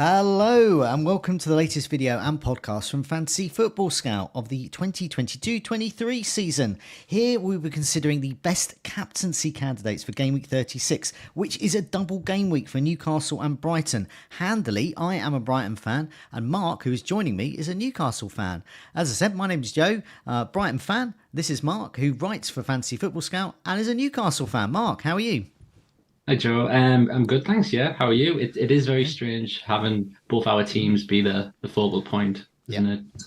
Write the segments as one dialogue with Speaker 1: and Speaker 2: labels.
Speaker 1: Hello and welcome to the latest video and podcast from Fantasy Football Scout of the 2022-23 season. Here we'll be considering the best captaincy candidates for Gameweek 36, which is a double game week for Newcastle and Brighton. Handily, I am a Brighton fan and Mark, who is joining me, is a Newcastle fan. As I said, my name is Joe, Brighton fan. This is Mark, who writes for Fantasy Football Scout and is a Newcastle fan. Mark, how are you?
Speaker 2: Hi Joe, I'm good, thanks. Yeah, how are you? It is very strange having both our teams be the focal point,
Speaker 1: Yeah.
Speaker 2: isn't it?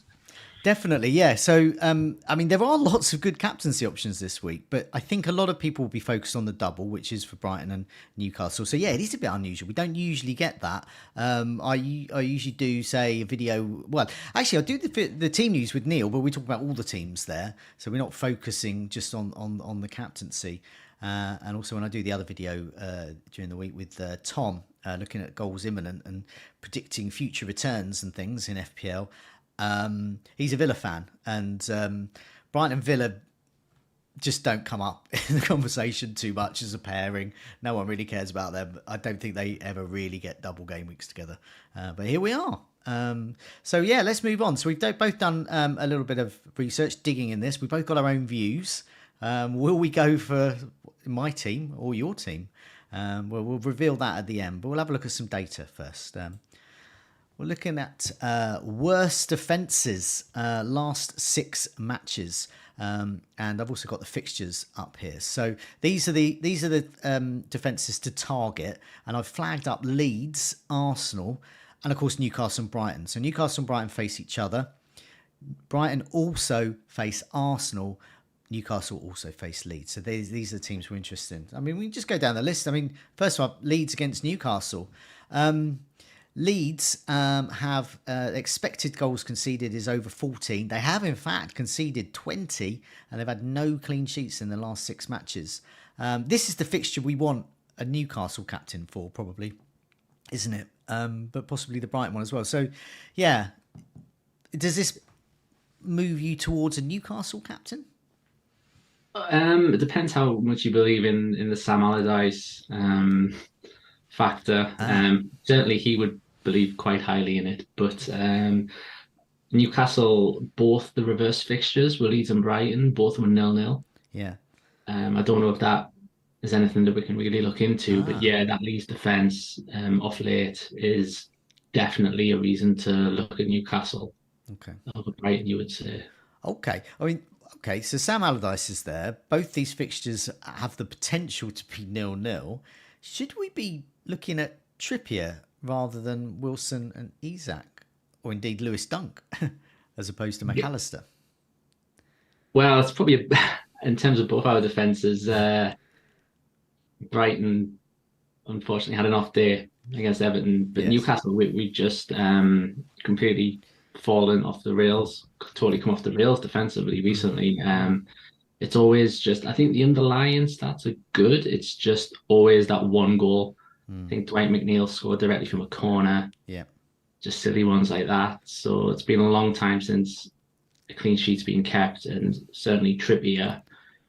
Speaker 1: Definitely, yeah. So, I mean, there are lots of good captaincy options this week, but I think a lot of people will be focused on the double, which is for Brighton and Newcastle. So, yeah, it is a bit unusual. We don't usually get that. I usually do, say, a video. Well, actually, I do the team news with Neil, but we talk about all the teams there. So we're not focusing just on the captaincy. And also when I do the other video during the week with Tom, looking at goals imminent and predicting future returns and things in FPL. He's a Villa fan, and Brighton and Villa just don't come up in the conversation too much as a pairing. No one really cares about them. I don't think they ever really get double game weeks together. But here we are. So yeah, let's move on. So we've both done a little bit of research, digging in this. We've both got our own views. Will we go for my team or your team? We'll reveal that at the end, but we'll have a look at some data first. We're looking at worst defences, last 6 matches, and I've also got the fixtures up here. So these are the defences to target, and I've flagged up Leeds, Arsenal, and of course Newcastle and Brighton. So Newcastle and Brighton face each other. Brighton also face Arsenal. Newcastle also face Leeds. So these are the teams we're interested in. I mean, we can just go down the list. I mean, first of all, Leeds against Newcastle. Leeds have expected goals conceded is over 14. They have, in fact, conceded 20, and they've had no clean sheets in the last 6 matches. This is the fixture we want a Newcastle captain for, probably, isn't it? But possibly the Brighton one as well. So, yeah. Does this move you towards a Newcastle captain?
Speaker 2: It depends how much you believe in the Sam Allardyce factor. Certainly, he would believe quite highly in it. But Newcastle, both the reverse fixtures were Leeds and Brighton, both were 0-0.
Speaker 1: Yeah.
Speaker 2: I don't know if that is anything that we can really look into. But yeah, that Leeds defence off late is definitely a reason to look at Newcastle.
Speaker 1: Okay.
Speaker 2: Over Brighton, you would say.
Speaker 1: Okay. I mean, okay, so Sam Allardyce is there. Both these fixtures have the potential to be 0-0. Should we be looking at Trippier rather than Wilson and Isak, or indeed Lewis Dunk, as opposed to McAllister?
Speaker 2: Well, it's probably in terms of both our defences. Brighton unfortunately had an off day against Everton, but yes. Newcastle we just completely fallen off the rails, totally come off the rails defensively recently. It's always just, I think the underlying stats are good. It's just always that one goal. I think Dwight McNeil scored directly from a corner.
Speaker 1: Yeah.
Speaker 2: Just silly ones like that. So it's been a long time since a clean sheet's been kept, and certainly Trippier,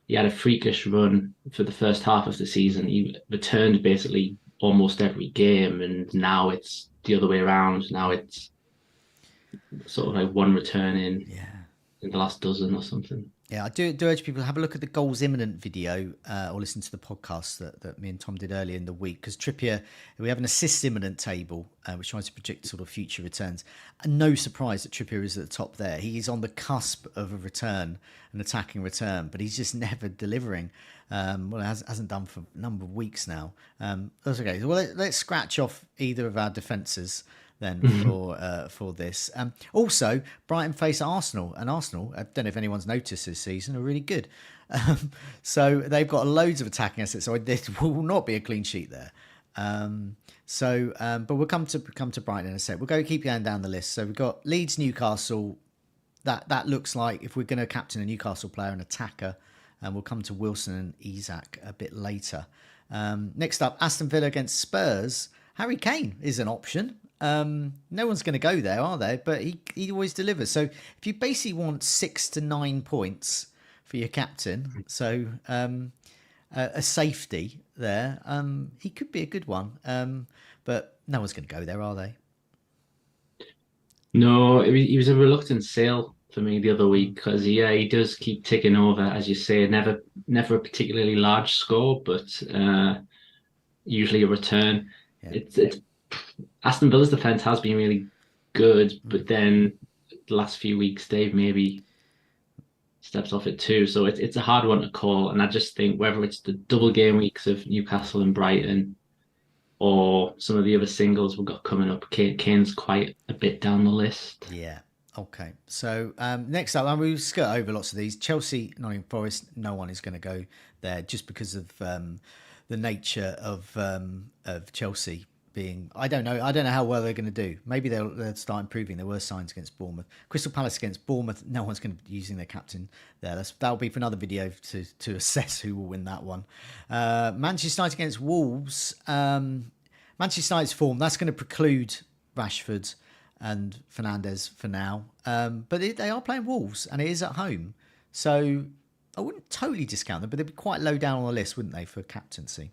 Speaker 2: he had a freakish run for the first half of the season. He returned basically almost every game, and now it's the other way around. Now it's sort of like one return in the last dozen or something.
Speaker 1: Yeah, I do urge people to have a look at the goals imminent video or listen to the podcast that me and Tom did earlier in the week, because Trippier, we have an assist imminent table which tries to predict sort of future returns. And no surprise that Trippier is at the top there. He is on the cusp of a return, an attacking return, but he's just never delivering. Well, it hasn't done for a number of weeks now. That's okay. Well, let's scratch off either of our defences then for this. Also, Brighton face Arsenal, and Arsenal, I don't know if anyone's noticed this season, are really good. So they've got loads of attacking assets, so there will not be a clean sheet there. But we'll come to Brighton in a sec. We'll keep going down the list. So we've got Leeds, Newcastle. That looks like, if we're going to captain a Newcastle player, an attacker, and we'll come to Wilson and Isak a bit later. Next up, Aston Villa against Spurs. Harry Kane is an option. No one's going to go there, are they? But he always delivers. So if you basically want 6 to 9 points for your captain, so a safety there, he could be a good one. But no one's going to go there, are they?
Speaker 2: No, he was a reluctant sale for me the other week because he does keep ticking over, as you say. Never a particularly large score, but usually a return.
Speaker 1: Yeah.
Speaker 2: It's Aston Villa's defense has been really good, but then the last few weeks they've maybe steps off it too. So it's a hard one to call, and I just think whether it's the double game weeks of Newcastle and Brighton or some of the other singles we've got coming up, Kane's quite a bit down the list.
Speaker 1: Yeah. Okay. So next up, and we skirt over lots of these. Chelsea, Nottingham Forest. No one is going to go there just because of the nature of Chelsea being. I don't know. I don't know how well they're going to do. Maybe they'll start improving. There were signs against Bournemouth. Crystal Palace against Bournemouth. No one's going to be using their captain there. That'll be for another video to assess who will win that one. Manchester United against Wolves. Manchester United's form, that's going to preclude Rashford and Fernandes for now. But they are playing Wolves and it is at home. So I wouldn't totally discount them, but they'd be quite low down on the list, wouldn't they, for captaincy?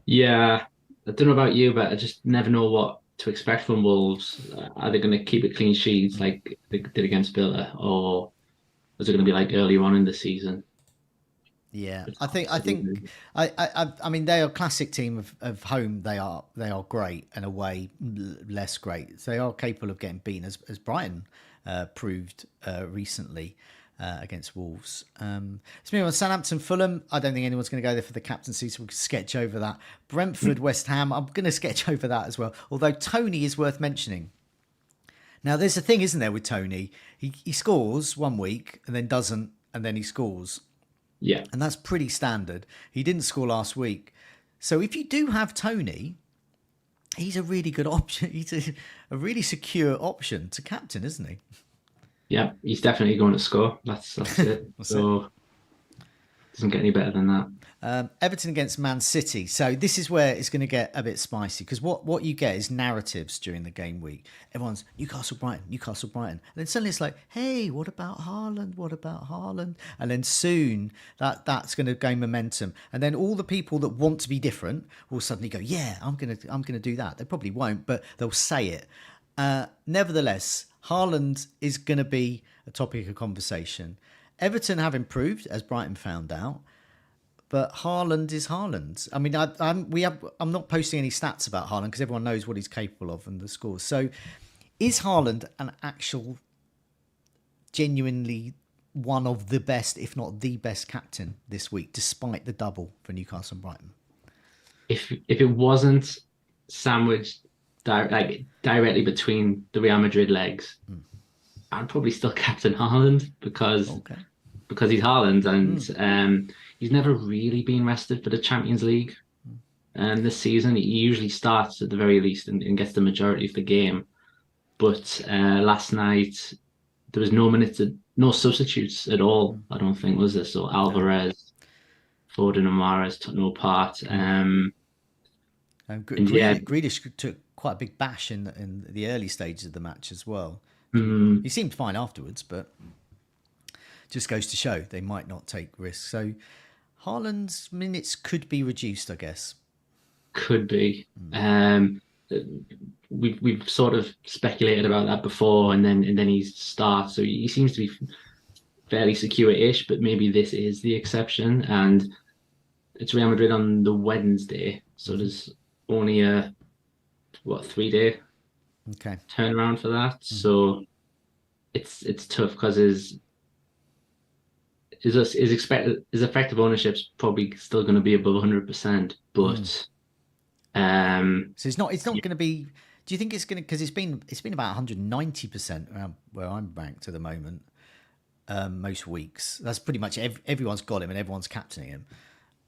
Speaker 2: Yeah, I don't know about you, but I just never know what to expect from Wolves. Are they going to keep it clean sheets like they did against Villa, or is it going to be like earlier on in the season?
Speaker 1: Yeah, I mean, they are a classic team of home. They are great, and away less great. So they are capable of getting beaten, as Brighton proved recently against Wolves. Let's move on. Southampton, Fulham. I don't think anyone's going to go there for the captaincy, so we can sketch over that. Brentford, West Ham. I'm going to sketch over that as well. Although Tony is worth mentioning. Now, there's a thing, isn't there, with Tony? He scores one week and then doesn't, and then he scores.
Speaker 2: Yeah.
Speaker 1: And that's pretty standard. He didn't score last week. So if you do have Tony, he's a really good option. He's a really secure option to captain, isn't he?
Speaker 2: Yeah, he's definitely going to score. That's it. So doesn't get any better than that.
Speaker 1: Everton against Man City. So this is where it's going to get a bit spicy because what you get is narratives during the game week. Everyone's Newcastle, Brighton, Newcastle, Brighton. And then suddenly it's like, hey, what about Haaland? What about Haaland? And then soon that's going to gain momentum. And then all the people that want to be different will suddenly go, yeah, I'm gonna do that. They probably won't, but they'll say it. Nevertheless, Haaland is going to be a topic of conversation. Everton have improved, as Brighton found out. But Haaland is Haaland. I mean, I'm not posting any stats about Haaland because everyone knows what he's capable of and the scores. So, is Haaland an actual, genuinely one of the best, if not the best captain this week, despite the double for Newcastle and Brighton?
Speaker 2: If it wasn't sandwiched directly between the Real Madrid legs, I'd probably still captain Haaland because he's Haaland and he's never really been rested for the Champions League. This season, he usually starts at the very least and gets the majority of the game. But last night, there was no substitutes at all, I don't think, was there? So Alvarez, Foden and Mahrez took no part.
Speaker 1: Grealish took quite a big bash in the early stages of the match as well. He seemed fine afterwards, but just goes to show they might not take risks. So Haaland's minutes could be reduced, I guess.
Speaker 2: Could be. We've sort of speculated about that before, and then he starts. So he seems to be fairly secure-ish, but maybe this is the exception. And it's Real Madrid on the Wednesday, so there's only a 3-day turnaround for that. So it's tough because his effective ownership's probably still going to be above 100%, but
Speaker 1: so it's not going to be. Do you think it's going to? Because it's been about 190% around where I'm ranked at the moment. Most weeks, that's pretty much everyone's got him and everyone's captaining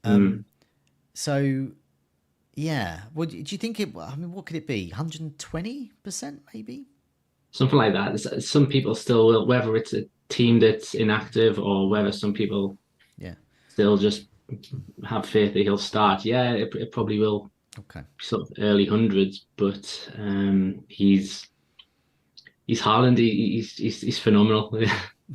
Speaker 1: him. So yeah, what do you think it? I mean, what could it be? 120% maybe.
Speaker 2: Something like that. Some people still will, whether it's a team that's inactive or whether some people still just have faith that he'll start. Yeah, it probably will.
Speaker 1: Okay.
Speaker 2: Sort of early hundreds, but he's Haaland. He's phenomenal.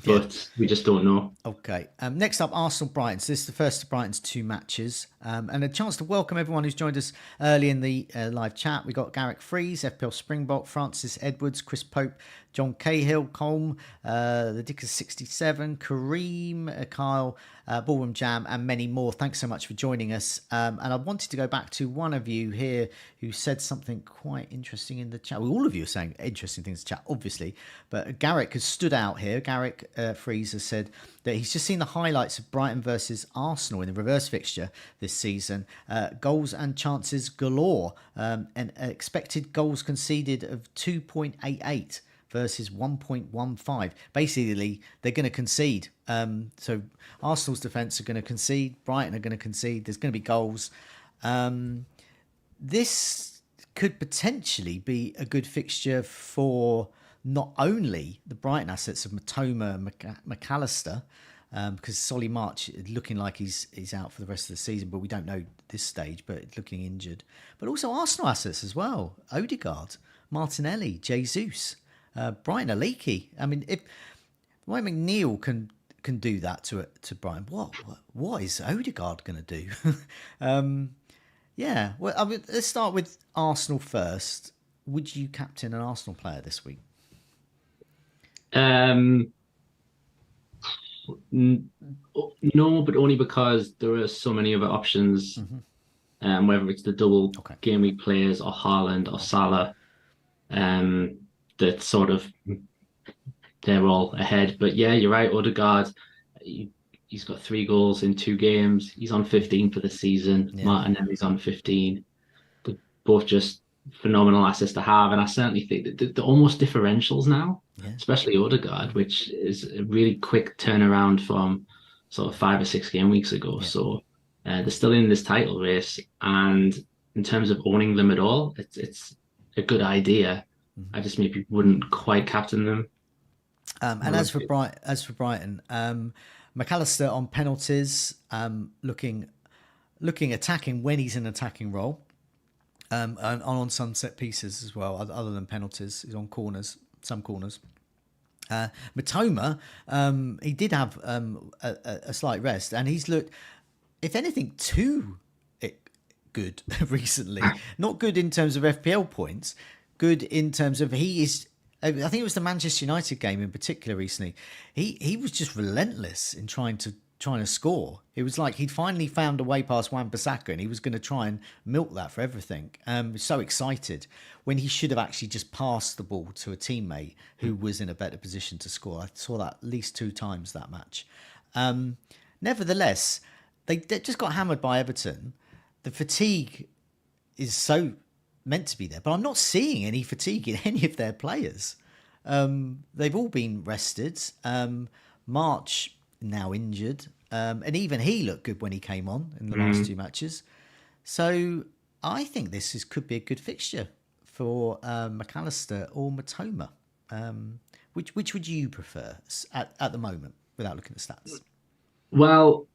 Speaker 2: but we just don't know.
Speaker 1: Okay. Next up, Arsenal Brighton. So this is the first of Brighton's 2 matches, and a chance to welcome everyone who's joined us early in the live chat. We got Garrick Fries, FPL Springbok, Francis Edwards, Chris Pope, John Cahill, Colm, the Dickers 67, Kareem, Kyle, Ballroom Jam, and many more. Thanks so much for joining us. And I wanted to go back to one of you here who said something quite interesting in the chat. Well, all of you are saying interesting things in the chat, obviously, but Garrick has stood out here. Garrick Fries has said that he's just seen the highlights of Brighton versus Arsenal in the reverse fixture this season. Goals and chances galore, and expected goals conceded of 2.88 versus 1.15. Basically, they're going to concede. So Arsenal's defence are going to concede. Brighton are going to concede. There's going to be goals. This could potentially be a good fixture for not only the Brighton assets of Matoma and McAllister, because Solly March is looking like he's out for the rest of the season, but we don't know at this stage, but it's looking injured. But also Arsenal assets as well. Odegaard, Martinelli, Jesus. Brighton are leaky. I mean, if Ryan McNeil can do that to Brighton, what is Odegaard going to do? Yeah, well, I mean, let's start with Arsenal first. Would you captain an Arsenal player this week?
Speaker 2: No, but only because there are so many other options. Whether it's the double game week players or Haaland or Salah, that sort of they're all ahead. But yeah, you're right. Odegaard, he's got 3 goals in 2 games. He's on 15 for the season. Yeah. Martinelli's on 15. They're both just phenomenal assets to have, and I certainly think that they're almost differentials now, especially Odegaard, which is a really quick turnaround from sort of 5 or 6 game weeks ago. So they're still in this title race, and in terms of owning them at all, it's a good idea. I just maybe wouldn't quite captain them.
Speaker 1: And as for Brighton, McAllister on penalties, looking attacking when he's in an attacking role, and on some set pieces as well, other than penalties. He's on corners, some corners. Matoma, he did have a slight rest, and he's looked, if anything, too good recently. Not good in terms of FPL points, good in terms of he is. I think it was the Manchester United game in particular recently. He was just relentless in trying to score. It was like he'd finally found a way past Wan-Bissaka, and he was going to try and milk that for everything. So excited when he should have actually just passed the ball to a teammate who was in a better position to score. I saw that at least 2 times that match. Nevertheless, they just got hammered by Everton. The fatigue is so meant to be there, but I'm not seeing any fatigue in any of their players. They've all been rested. March now injured, and even he looked good when he came on in the last 2 matches. So I think this could be a good fixture for McAllister or Matoma. Which would you prefer at the moment, without looking at the stats?
Speaker 2: Well,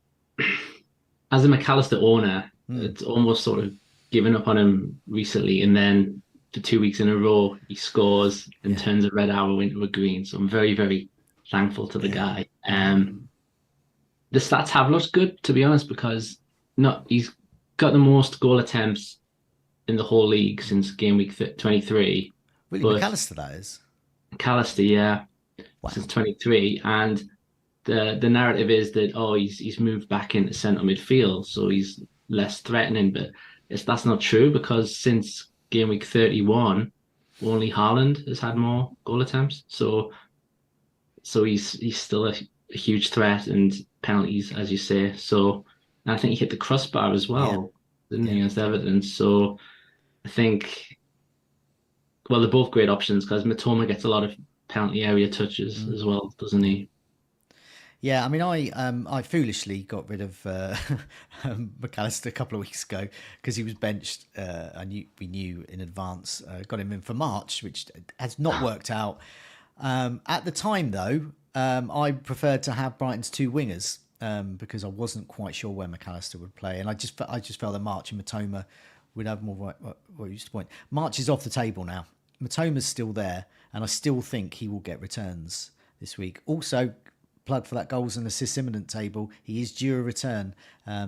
Speaker 2: as a McAllister owner, it's almost sort of given up on him recently, and then for 2 weeks in a row he scores and turns a red arrow into a green. So I'm very, very thankful to the guy. The stats have looked good, to be honest, because he's got the most goal attempts in the whole league since game week 23.
Speaker 1: Really, McAllister, that is.
Speaker 2: McAllister, yeah, since 23, and the narrative is that he's moved back into centre midfield, so he's less threatening, but that's not true, because since game week 31, only Haaland has had more goal attempts. So he's still a huge threat, and penalties, as you say. So I think he hit the crossbar as well, didn't he, against Everton? So I think, well, they're both great options, because Matoma gets a lot of penalty area touches as well, doesn't he?
Speaker 1: Yeah, I mean, I foolishly got rid of McAllister a couple of weeks ago because he was benched. We knew in advance. Got him in for March, which has not worked out. At the time, though, I preferred to have Brighton's 2 wingers because I wasn't quite sure where McAllister would play, and I just felt that March and Matoma would have more. What used to point. March is off the table now. Matoma's still there, and I still think he will get returns this week. Also, plug for that goals and assists imminent table. He is due a return,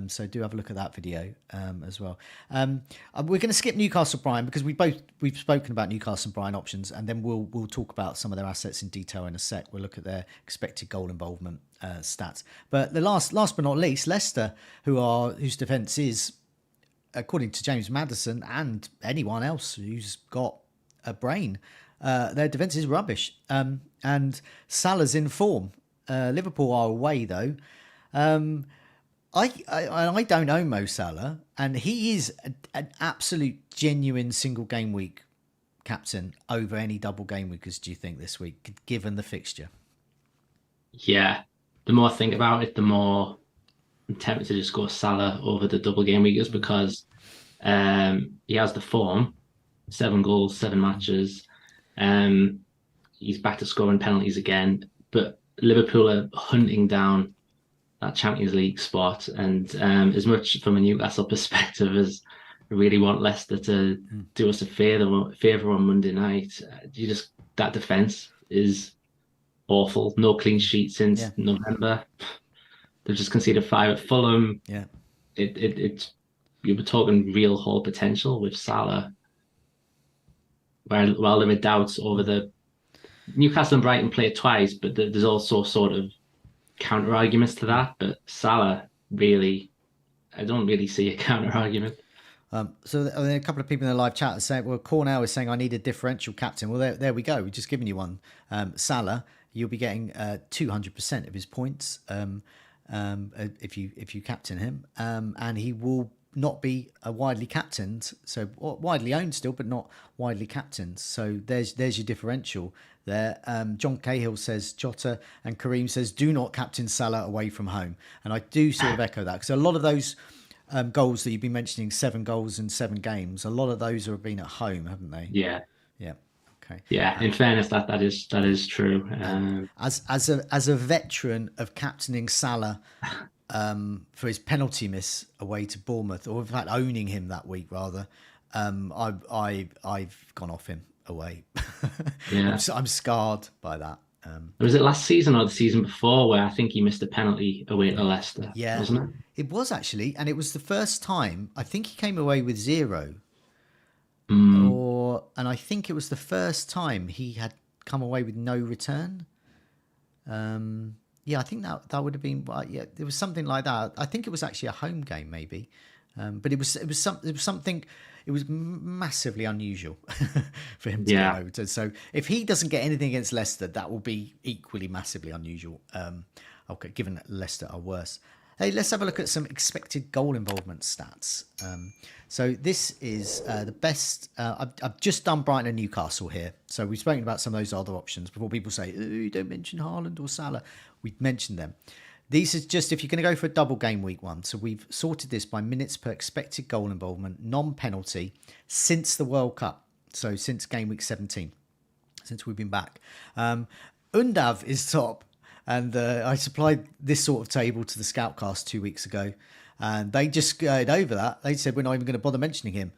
Speaker 1: so do have a look at that video as well. We're going to skip Newcastle Brighton because we've spoken about Newcastle and Brighton options, and then we'll talk about some of their assets in detail in a sec. We'll look at their expected goal involvement stats. But the last but not least, Leicester, whose defence is, according to James Maddison and anyone else who's got a brain, their defence is rubbish. And Salah's in form. Liverpool are away though. I don't own Mo Salah, and he is an absolute genuine single game week captain over any double game weekers. Do you think this week, given the fixture?
Speaker 2: Yeah, the more I think about it, the more I'm tempted to just go Salah over the double game weekers because he has the form, 7 goals, 7 matches. He's back to scoring penalties again, but Liverpool are hunting down that Champions League spot, and as much from a Newcastle perspective as I really want Leicester to do us a favour on Monday night, that defence is awful. No clean sheet since November. They've just conceded 5 at Fulham.
Speaker 1: Yeah,
Speaker 2: you were talking real Hall potential with Salah. While there are doubts over the Newcastle and Brighton play twice, but there's also sort of counter arguments to that. But Salah, really, I don't really see a counter argument.
Speaker 1: So a couple of people in the live chat are saying, well, Cornell is saying I need a differential captain. Well, there we go. We've just given you one. Salah, you'll be getting 200% of his points if you captain him, and he will not be a widely captained, so widely owned still, but not widely captained. So there's your differential there. John Cahill says Jota, and Kareem says do not captain Salah away from home, and I do sort of echo that because a lot of those goals that you've been mentioning, 7 goals in 7 games, a lot of those have been at home, haven't they?
Speaker 2: Yeah.
Speaker 1: Okay.
Speaker 2: Yeah, in fairness, that is true.
Speaker 1: As a veteran of captaining Salah for his penalty miss away to Bournemouth, or in fact owning him that week rather, I've gone off him away.
Speaker 2: Yeah.
Speaker 1: I'm scarred by that.
Speaker 2: Was it last season or the season before where I think he missed a penalty away to Leicester?
Speaker 1: Yeah,
Speaker 2: wasn't it?
Speaker 1: It was actually, and it was the first time I think he came away with 0. And I think it was the first time he had come away with no return. Yeah, I think that would have been, yeah, it was something like that. I think it was actually a home game maybe, but it was something. It was massively unusual for him to get no return. So if he doesn't get anything against Leicester, that will be equally massively unusual. Okay, given that Leicester are worse. Hey, let's have a look at some expected goal involvement stats. So this is the best. I've just done Brighton and Newcastle here. So we've spoken about some of those other options before people say, oh, you don't mention Haaland or Salah. We've mentioned them. These is just if you're going to go for a double game week one. So we've sorted this by minutes per expected goal involvement, non-penalty, since the World Cup. So since game week 17, since we've been back. Undav is top. And I supplied this sort of table to the Scoutcast 2 weeks ago, and they just skirted over that. They said we're not even going to bother mentioning him.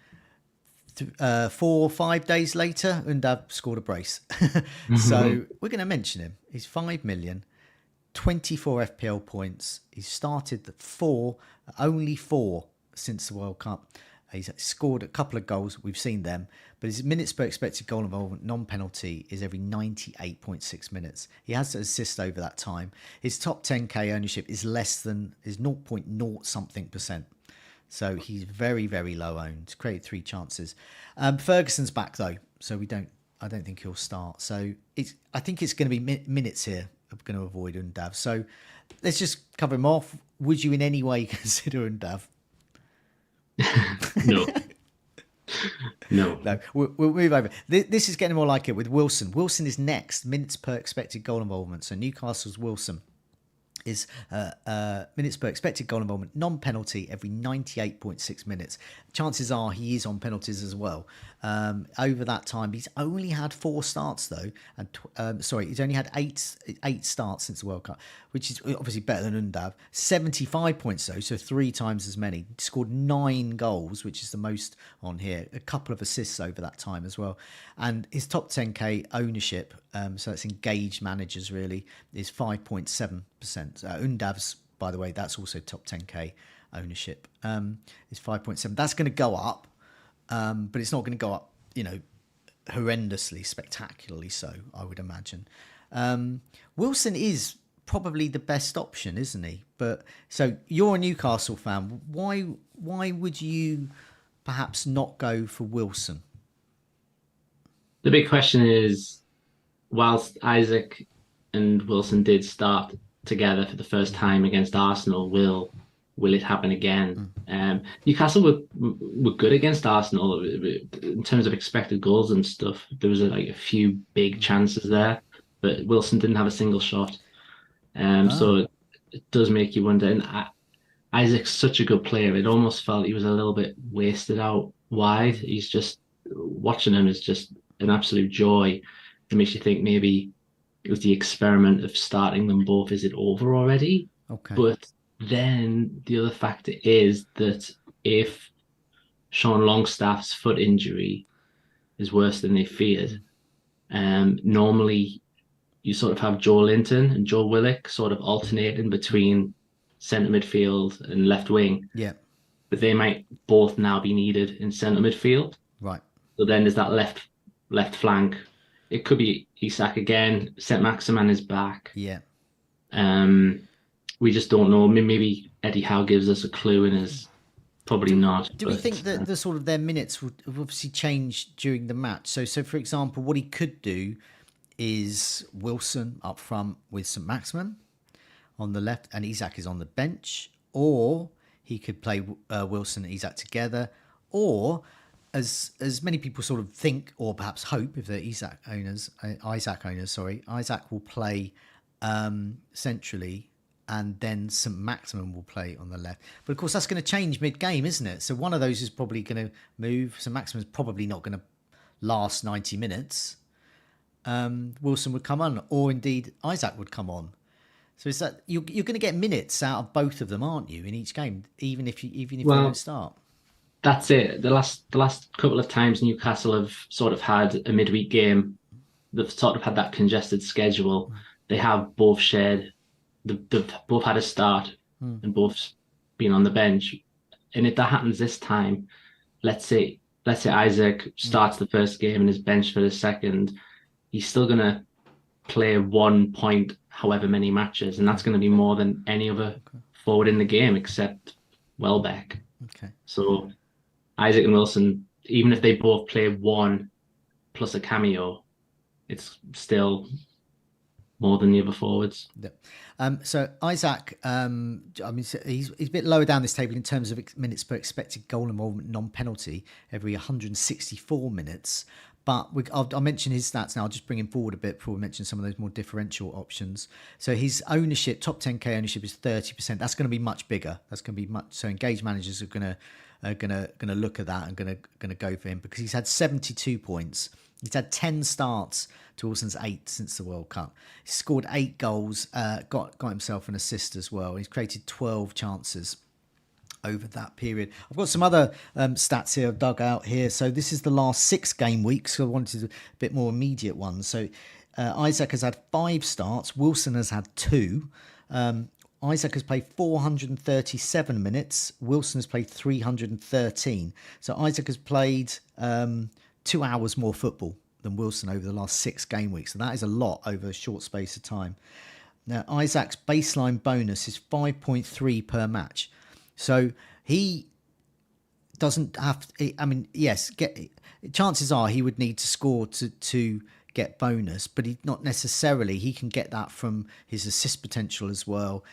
Speaker 1: 4 or 5 days later, Undav scored a brace. So we're going to mention him. He's 5 million, 24 FPL points. He's started only 4 since the World Cup. He's scored a couple of goals. We've seen them. But his minutes per expected goal involvement, non-penalty, is every 98.6 minutes. He has to assist over that time. His top 10k ownership is 0.0 something %. So he's very, very low owned. Created 3 chances. Ferguson's back though, so I don't think he'll start. So I think it's going to be minutes here. I'm going to avoid Undav. So let's just cover him off. Would you in any way consider Undav? No. We'll move over. This is getting more like it with Wilson. Wilson is next. Minutes per expected goal involvement. So Newcastle's Wilson is minutes per expected goal involvement, non-penalty every 98.6 minutes. Chances are he is on penalties as well. Over that time, he's only had 4 starts though, and he's only had eight starts since the World Cup, which is obviously better than Undav. 75 points though, so 3 times as many. Scored 9 goals, which is the most on here. A couple of assists over that time as well, and his top 10k ownership, so that's engaged managers really, is 5.7%. Undav's, by the way, that's also top 10k ownership, is 5.7. That's going to go up, but it's not going to go up, horrendously, spectacularly so, I would imagine. Wilson is probably the best option, isn't he? But so you're a Newcastle fan. Why would you perhaps not go for Wilson?
Speaker 2: The big question is, whilst Isaac and Wilson did start together for the first time against Arsenal, will it happen again? Newcastle were good against Arsenal in terms of expected goals and stuff. There was a few big chances there, but Wilson didn't have a single shot. So it does make you wonder. And Isaac's such a good player. It almost felt he was a little bit wasted out wide. He's just, watching him is just an absolute joy. It makes you think maybe it was the experiment of starting them both. Is it over already?
Speaker 1: Okay.
Speaker 2: But then the other factor is that if Sean Longstaff's foot injury is worse than they feared, normally you sort of have Joe Linton and Joe Willock sort of alternating between centre midfield and left wing.
Speaker 1: Yeah.
Speaker 2: But they might both now be needed in centre midfield.
Speaker 1: Right.
Speaker 2: So then there's that left flank. It could be Isak again. St. Maximin is back.
Speaker 1: Yeah.
Speaker 2: We just don't know. Maybe Eddie Howe gives us a clue and is probably not.
Speaker 1: Do we think that the sort of their minutes will obviously change during the match? So for example, what he could do is Wilson up front with St. Maximin on the left, and Isak is on the bench, or he could play Wilson and Isak together, or as many people sort of think or perhaps hope, if they're Isaac owners, Isaac will play centrally, and then St. Maximin will play on the left. But of course, that's going to change mid-game, isn't it? So one of those is probably going to move. St. Maximin's probably not going to last 90 minutes. Wilson would come on, or indeed Isaac would come on. So is that you're going to get minutes out of both of them, aren't you, in each game, even if they don't start?
Speaker 2: That's it. The last couple of times Newcastle have sort of had a midweek game, they've sort of had that congested schedule. They have both shared. They've both had a start and both been on the bench. And if that happens this time, let's say Isaac starts the first game and is benched for the second, he's still going to play 1 point however many matches, and that's going to be more than any other forward in the game except Welbeck.
Speaker 1: Okay.
Speaker 2: So Isaac and Wilson, even if they both play 1 plus a cameo, it's still more than the other forwards.
Speaker 1: Yeah. So Isaac, he's a bit lower down this table in terms of minutes per expected goal involvement, non-penalty, every 164 minutes. But I'll mention his stats now. I'll just bring him forward a bit before we mention some of those more differential options. So his ownership, top 10k ownership, is 30%. That's going to be much bigger. That's going to be much. So engaged managers are going to look at that and going to go for him because he's had 72 points. He's had 10 starts to Wilson's 8 since the World Cup. He's scored 8 goals, got himself an assist as well. He's created 12 chances over that period. I've got some other stats here I've dug out here. So this is the last 6 game weeks. So I wanted a bit more immediate ones. So Isaac has had 5 starts. Wilson has had 2. Isaac has played 437 minutes. Wilson has played 313. So Isaac has played 2 hours more football than Wilson over the last 6 game weeks. And that is a lot over a short space of time. Now, Isaac's baseline bonus is 5.3 per match. So he doesn't have to, chances are he would need to score to get bonus, but he not necessarily. He can get that from his assist potential as well.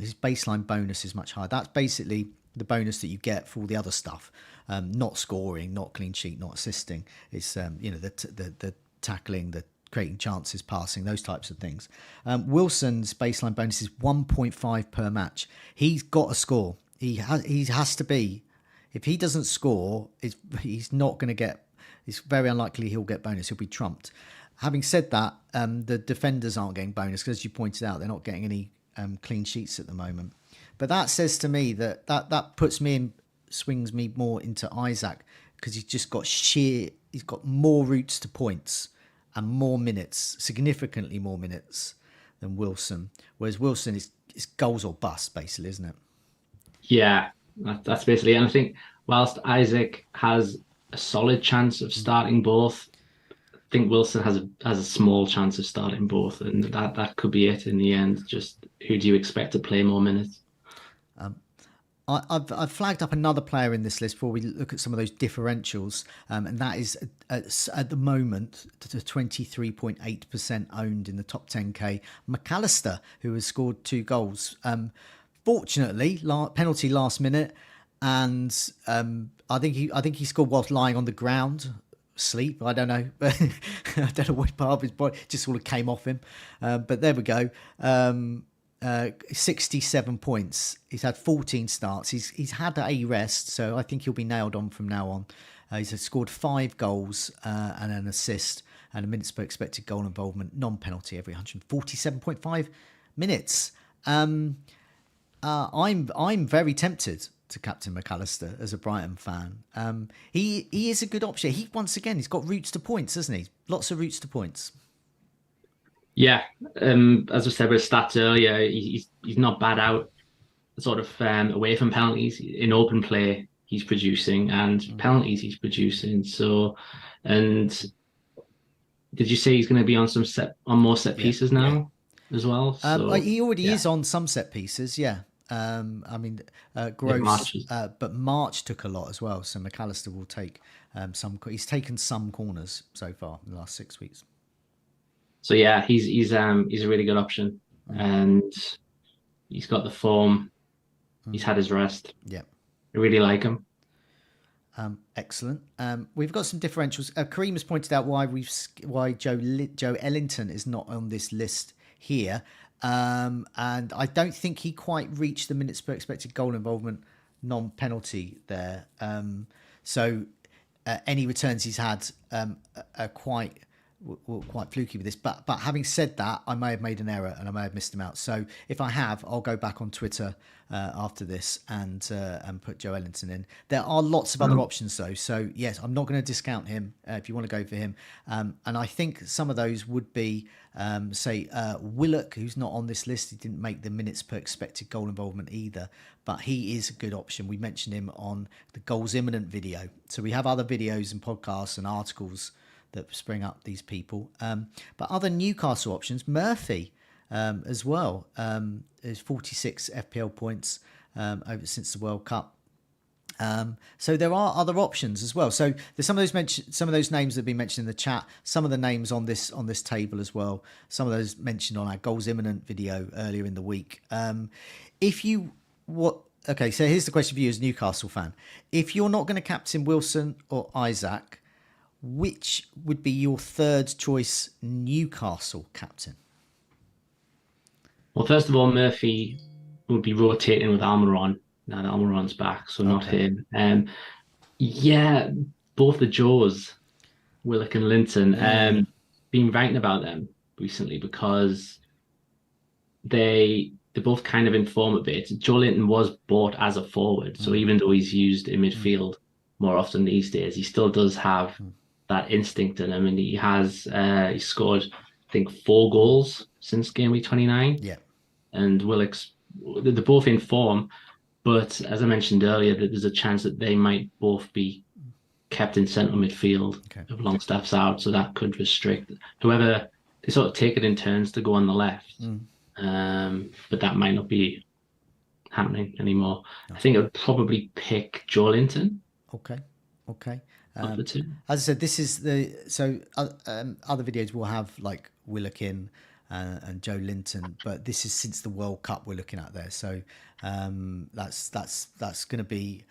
Speaker 1: His baseline bonus is much higher. That's basically the bonus that you get for all the other stuff. Not scoring, not clean sheet, not assisting. It's the tackling, the creating chances, passing, those types of things. Wilson's baseline bonus is 1.5 per match. He's got to score. He has to be. If he doesn't score, he's not going to get. It's very unlikely he'll get bonus. He'll be trumped. Having said that, the defenders aren't getting bonus because, as you pointed out, they're not getting any clean sheets at the moment. But that says to me that puts me in, swings me more into Isaac, because he's got more routes to points and more minutes, significantly more minutes than Wilson. Whereas Wilson is goals or bust, basically, isn't it?
Speaker 2: Yeah, that's basically it. And I think whilst Isaac has a solid chance of starting both, I think Wilson has a small chance of starting both, and that could be it in the end. Just who do you expect to play more minutes?
Speaker 1: I've flagged up another player in this list before we look at some of those differentials, and that is at the moment to 23.8% owned in the top 10k. McAllister, who has scored 2 goals. Fortunately, penalty last minute, and I think he scored whilst lying on the ground, asleep. I don't know, I don't know what part of his body just sort of came off him, but there we go. 67 points. He's had 14 starts. He's had a rest, so I think he'll be nailed on from now on. He's scored 5 goals and an assist, and a minutes per expected goal involvement, non-penalty, every 147.5 minutes. I'm very tempted to captain McAllister as a Brighton fan. He is a good option. He's got routes to points, hasn't he? Lots of routes to points.
Speaker 2: Yeah, as I said with stats earlier, he's not bad out, sort of away from penalties. In open play, he's producing, and penalties he's producing. So, and did you say he's going to be on more set pieces now as well? So,
Speaker 1: he already is on some set pieces. Yeah. Gross, but March took a lot as well. So McAllister will take some. He's taken some corners so far in the last 6 weeks.
Speaker 2: So yeah, he's a really good option, and he's got the form. He's had his rest.
Speaker 1: Yeah,
Speaker 2: I really like him.
Speaker 1: Excellent. We've got some differentials. Kareem has pointed out why Joe Ellington is not on this list here, and I don't think he quite reached the minutes per expected goal involvement non-penalty there. So any returns he's had are quite fluky with this, but having said that, I may have made an error and I may have missed him out. So if I have, I'll go back on Twitter after this and put Joe Ellington in. There are lots of other options though, so yes, I'm not going to discount him if you want to go for him. And I think some of those would be Willock, who's not on this list. He didn't make the minutes per expected goal involvement either, but he is a good option. We mentioned him on the Goals Imminent video, so we have other videos and podcasts and articles that spring up these people. But other Newcastle options, Murphy as well, is 46 FPL points over since the World Cup. So there are other options as well. So there's some of those names that have been mentioned in the chat. Some of the names on this table as well. Some of those mentioned on our Goals Imminent video earlier in the week. Okay, so here's the question for you as a Newcastle fan: if you're not going to captain Wilson or Isaac, which would be your third choice Newcastle captain?
Speaker 2: Well, first of all, Murphy would be rotating with Almiron. Now that Almiron's back, so not him. Yeah, both the Joes, Willock and Linton, been writing about them recently because they're both kind of in form a bit. Joe Linton was bought as a forward, so even though he's used in midfield more often these days, he still does have that instinct in him, and he scored, I think, 4 goals since Gameweek 29.
Speaker 1: Yeah, and
Speaker 2: Willock's, they're both in form, but as I mentioned earlier, that there's a chance that they might both be kept in central midfield if Longstaff's out, so that could restrict whoever. They sort of take it in turns to go on the left, but that might not be happening anymore. I think I would probably pick Joe Linton.
Speaker 1: Okay.
Speaker 2: As
Speaker 1: I said, this is other videos will have like Willock in and Joe Linton, but this is since the World Cup we're looking at there. So that's going to be,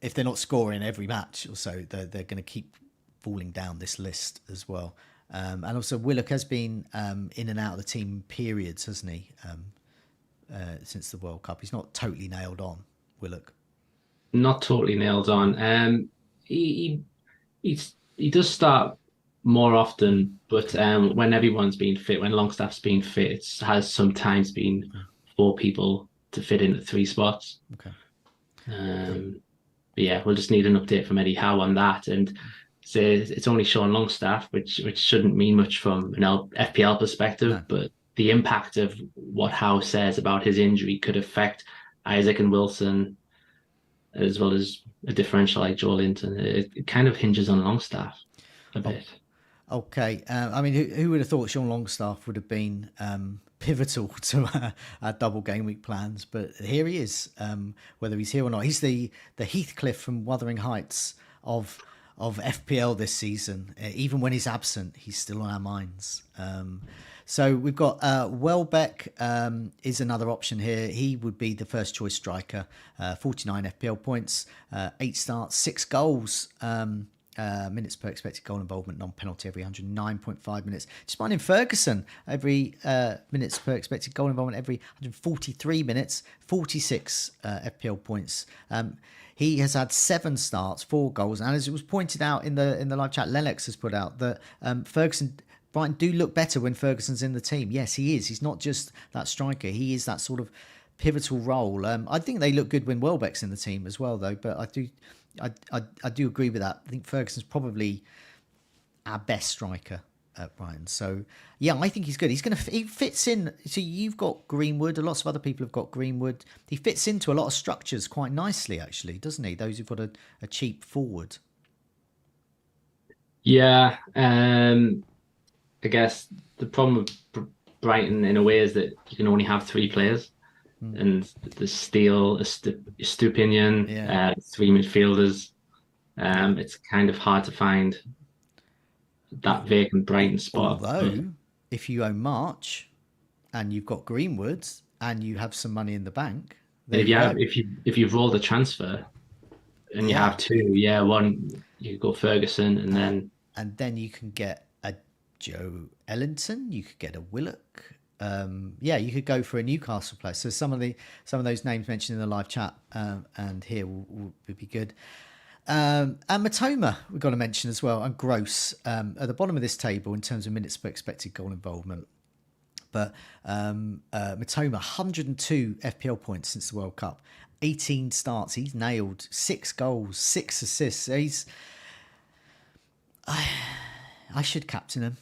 Speaker 1: if they're not scoring every match or so, they're going to keep falling down this list as well. And also Willock has been in and out of the team periods, hasn't he? Since the World Cup, he's not totally nailed on, Willock.
Speaker 2: Not totally nailed on. He he does start more often, but when everyone's been fit, when Longstaff's been fit, it has sometimes been 4 people to fit into 3 spots.
Speaker 1: Okay.
Speaker 2: But yeah, we'll just need an update from Eddie Howe on that. And say it's only Sean Longstaff, which shouldn't mean much from an FPL perspective,
Speaker 1: No.
Speaker 2: but the impact of what Howe says about his injury could affect Isaac and Wilson, as well as a differential like Joe Linton. It kind of hinges on Longstaff a bit.
Speaker 1: Okay. I mean, who would have thought Sean Longstaff would have been pivotal to our double game week plans? But here he is, whether he's here or not. He's the Heathcliff from Wuthering Heights of FPL this season. Even when he's absent, he's still on our minds. So we've got Welbeck is another option here. He would be the first choice striker. 49 FPL points, 8 starts, 6 goals. Minutes per expected goal involvement, non-penalty every 109.5 minutes. Just finding Ferguson every minutes per expected goal involvement every 143 minutes, 46 FPL points. He has had 7 starts, 4 goals, and as it was pointed out in the live chat, Lennox has put out that Brighton do look better when Ferguson's in the team. Yes, he is. He's not just that striker. He is that sort of pivotal role. I think they look good when Welbeck's in the team as well, though. But I do agree with that. I think Ferguson's probably our best striker at Brighton. So yeah, I think he's good. He fits in. So you've got Greenwood. Lots of other people have got Greenwood. He fits into a lot of structures quite nicely, actually, doesn't he? Those who've got a cheap forward.
Speaker 2: Yeah, I guess the problem with Brighton in a way is that you can only have 3 players. And the Steele, Stupinian, 3 midfielders. It's kind of hard to find that vacant Brighton spot.
Speaker 1: Although, if you own March and you've got Greenwood and you have some money in the bank,
Speaker 2: if you've rolled a transfer and you have 2, one you could go Ferguson
Speaker 1: and then you can get a Joe Ellington, you could get a Willock. You could go for a Newcastle player. So some of those names mentioned in the live chat and here will be good. And Matoma we've got to mention as well, and Gross at the bottom of this table in terms of minutes per expected goal involvement. But Matoma, 102 FPL points since the World Cup, 18 starts. He's nailed 6 goals, 6 assists. I should captain him.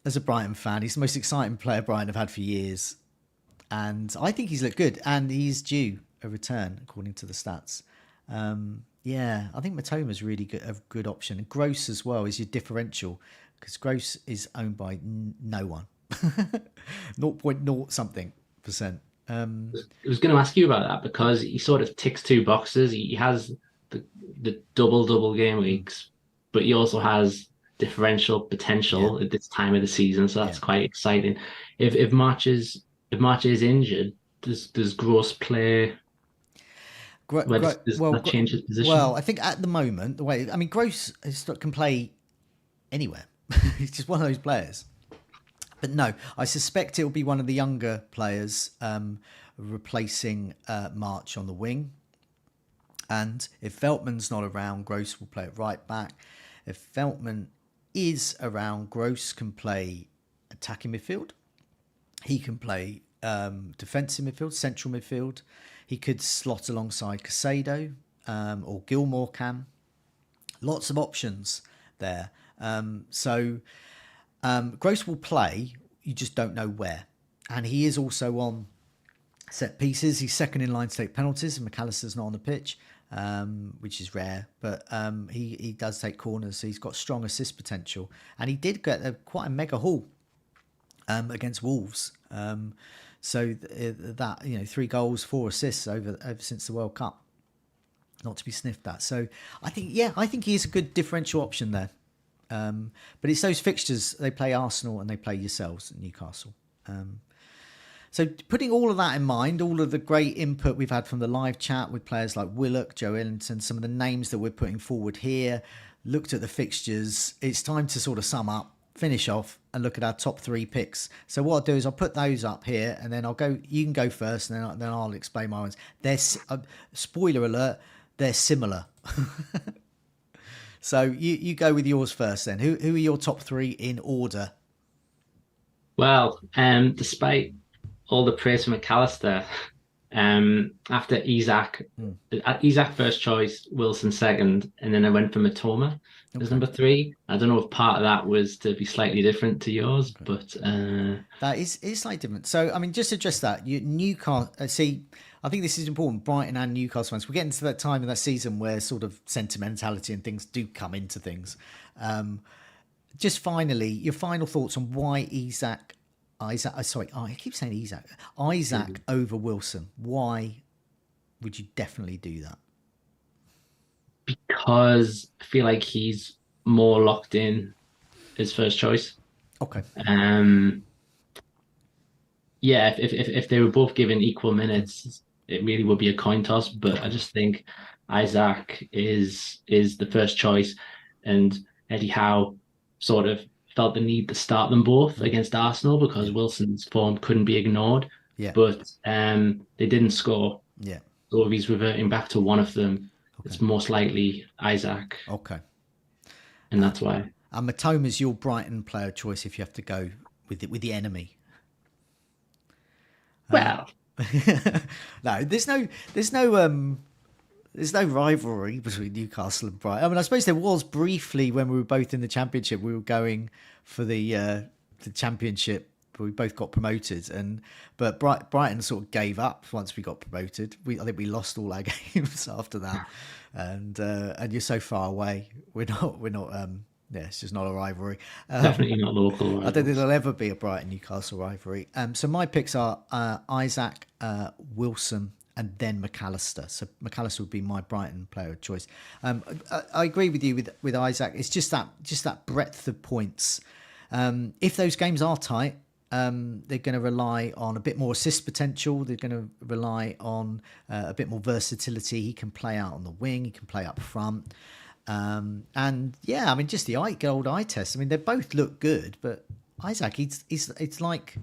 Speaker 1: As a Brighton fan, he's the most exciting player Brighton have had for years. And I think he's looked good. And he's due a return, according to the stats. I think Matoma's really a good option. And Gross as well is your differential. Because Gross is owned by no one. 0.0 something %.
Speaker 2: I was going to ask you about that because he sort of ticks 2 boxes. He has the double game weeks, but he also has differential potential at this time of the season, so that's quite exciting. If March is injured, does Gross play? Does that change his position?
Speaker 1: Well, I think at the moment, Gross can play anywhere. He's just one of those players. But no, I suspect it will be one of the younger players replacing March on the wing. And if Veltman's not around, Gross will play at right back. If Veltman is around, Gross can play attacking midfield. He can play defensive midfield, central midfield. He could slot alongside Casado or Gilmore can. Lots of options there. Gross will play, you just don't know where. And he is also on set pieces. He's second in line to take penalties, and McAllister's not on the pitch. Which is rare, but he does take corners, so he's got strong assist potential, and he did get quite a mega haul against Wolves. So that 3 goals, 4 assists over since the World Cup, not to be sniffed at. So I think he is a good differential option there. But it's those fixtures. They play Arsenal and they play yourselves at Newcastle. So putting all of that in mind, all of the great input we've had from the live chat with players like Willock, Joe Ellington, some of the names that we're putting forward here, looked at the fixtures, it's time to sort of sum up finish off and look at our top 3 picks. So what I'll do is I'll put those up here, and then I'll go. You can go first, and then I'll explain my ones. Spoiler alert, they're similar. So you go with yours first. Then who are your top 3 in order?
Speaker 2: Well, despite all the praise from McAllister, after Isaac first choice, Wilson second, and then I went for Matoma as number 3. I don't know if part of that was to be slightly different to yours, but
Speaker 1: that is slightly different. So I mean, just to address that, Newcastle. See, I think this is important. Brighton and Newcastle fans. We're getting to that time in that season where sort of sentimentality and things do come into things. Just finally, your final thoughts on why Isaac. Sorry, I keep saying Isaac over Wilson. Why would you definitely do that?
Speaker 2: Because I feel like he's more locked in as first choice.
Speaker 1: Okay.
Speaker 2: Yeah, if they were both given equal minutes, it really would be a coin toss. But I just think Isaac is the first choice, and Eddie Howe sort of felt the need to start them both against Arsenal because Wilson's form couldn't be ignored.
Speaker 1: Yeah.
Speaker 2: But they didn't score.
Speaker 1: Yeah.
Speaker 2: So if he's reverting back to one of them, it's most likely Isaac.
Speaker 1: Okay.
Speaker 2: And that's why.
Speaker 1: And Matoma's your Brighton player choice if you have to go with the enemy.
Speaker 2: Well,
Speaker 1: no, there's no rivalry between Newcastle and Brighton. I mean, I suppose there was briefly when we were both in the Championship. We were going for the Championship. We both got promoted, but Brighton sort of gave up once we got promoted. I think we lost all our games after that, and you're so far away. We're not. Yeah, it's just not a rivalry.
Speaker 2: Definitely not local.
Speaker 1: I don't think there'll ever be a Brighton Newcastle rivalry. So my picks are Isaac, Wilson, and then McAllister. So McAllister would be my Brighton player of choice. I agree with you with Isaac. It's just that breadth of points. If those games are tight, they're going to rely on a bit more assist potential. They're going to rely on a bit more versatility. He can play out on the wing. He can play up front. And yeah, I mean, just the old eye test. I mean, they both look good, but Isaac, he's like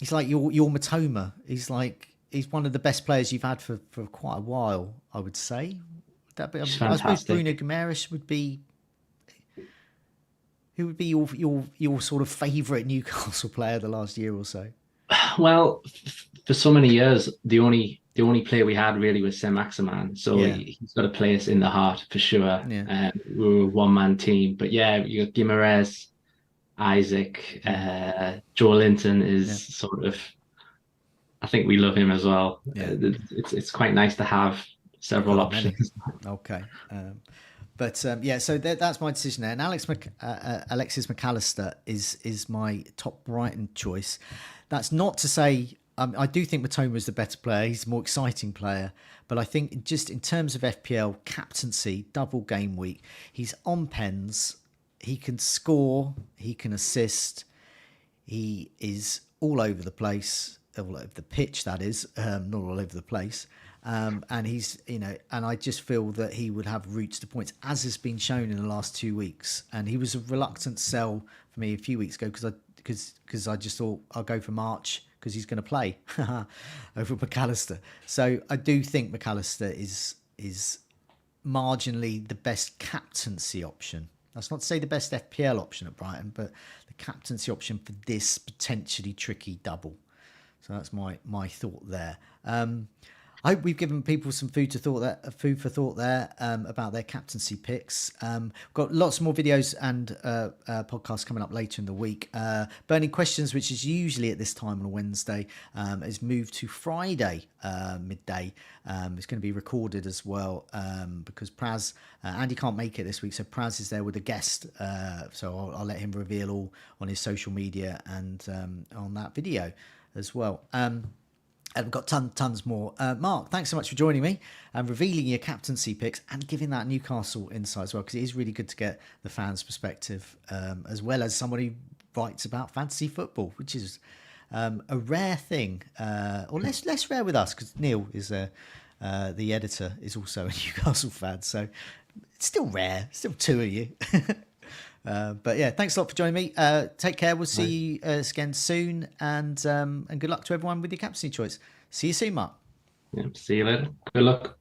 Speaker 1: your Matoma. He's one of the best players you've had for quite a while, I would say. I suppose Bruno Guimaraes would be. Who would be your sort of favourite Newcastle player the last year or so?
Speaker 2: Well, for so many years, the only player we had really was Saint-Maximin. So he's got a place in the heart for sure.
Speaker 1: Yeah.
Speaker 2: We were a one-man team. But yeah, you got Guimaraes, Isaac, Joe Linton is sort of, I think we love him as well.
Speaker 1: Yeah.
Speaker 2: It's quite nice to have several options.
Speaker 1: Okay. So that's my decision there. And Alexis McAllister is my top Brighton choice. That's not to say I do think Matoma is the better player. He's a more exciting player. But I think just in terms of FPL captaincy, double game week, he's on pens. He can score. He can assist. He is all over the place, all over the pitch, that is, not all over the place. And he's, and I just feel that he would have routes to points, as has been shown in the last 2 weeks. And he was a reluctant sell for me a few weeks ago because I just thought I'll go for March because he's going to play over McAllister. So I do think McAllister is marginally the best captaincy option. That's not to say the best FPL option at Brighton, but the captaincy option for this potentially tricky double. So that's my thought there. I hope we've given people some food for thought there about their captaincy picks. We've got lots more videos and podcasts coming up later in the week. Burning Questions, which is usually at this time on a Wednesday, is moved to Friday midday. It's going to be recorded as well because Praz, Andy can't make it this week, so Praz is there with a guest. So I'll let him reveal all on his social media and on that video as well. And we've got tons more. Marc, thanks so much for joining me and revealing your captaincy picks and giving that Newcastle insight as well, because it is really good to get the fans' perspective, as well as someone who writes about fantasy football, which is a rare thing, or less rare with us, because Neil is the editor, is also a Newcastle fan, so it's still rare. Still two of you. But yeah, thanks a lot for joining me. Take care. We'll see you again soon, and good luck to everyone with your captaincy choice. See you soon, Mark.
Speaker 2: Yeah, see you later. Good luck.